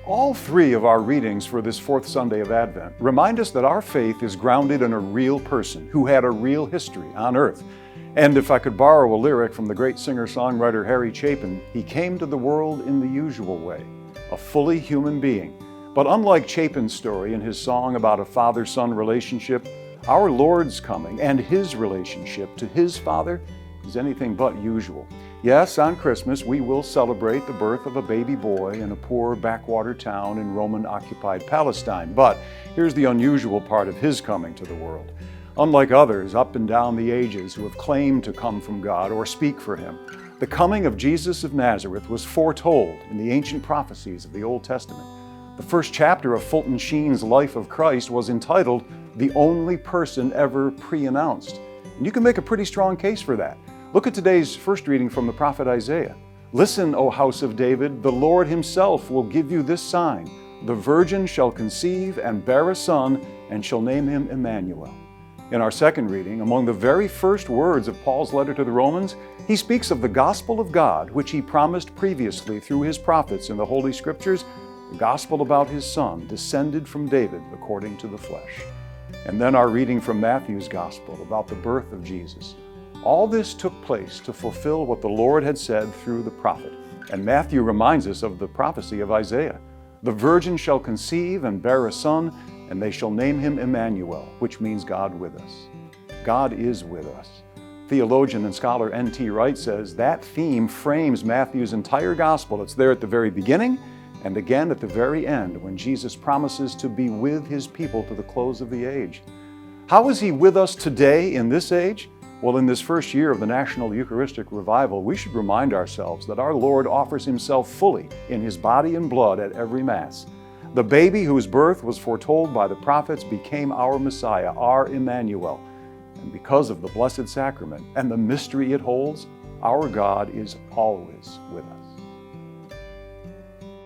All three of our readings for this fourth Sunday of Advent remind us that our faith is grounded in a real person who had a real history on earth. And if I could borrow a lyric from the great singer-songwriter Harry Chapin, he came to the world in the usual way, a fully human being. But unlike Chapin's story in his song about a father-son relationship, our Lord's coming and his relationship to his Father is anything but usual. Yes, on Christmas we will celebrate the birth of a baby boy in a poor backwater town in Roman-occupied Palestine. But here's the unusual part of his coming to the world. Unlike others up and down the ages who have claimed to come from God or speak for him, the coming of Jesus of Nazareth was foretold in the ancient prophecies of the Old Testament. The first chapter of Fulton Sheen's Life of Christ was entitled "The Only Person Ever Pre-Announced." And you can make a pretty strong case for that. Look at today's first reading from the prophet Isaiah. "Listen, O house of David, the Lord himself will give you this sign. The virgin shall conceive and bear a son, and shall name him Emmanuel." In our second reading, among the very first words of Paul's letter to the Romans, he speaks of the gospel of God, which he promised previously through his prophets in the Holy Scriptures, the gospel about his Son, descended from David according to the flesh. And then our reading from Matthew's gospel about the birth of Jesus. All this took place to fulfill what the Lord had said through the prophet. And Matthew reminds us of the prophecy of Isaiah. "The virgin shall conceive and bear a son, and they shall name him Emmanuel," which means God with us. God is with us. Theologian and scholar N.T. Wright says that theme frames Matthew's entire gospel. It's there at the very beginning and again at the very end when Jesus promises to be with his people to the close of the age. How is he with us today in this age? Well, in this first year of the National Eucharistic Revival, we should remind ourselves that our Lord offers himself fully in his body and blood at every Mass. The baby whose birth was foretold by the prophets became our Messiah, our Emmanuel. And because of the Blessed Sacrament and the mystery it holds, our God is always with us.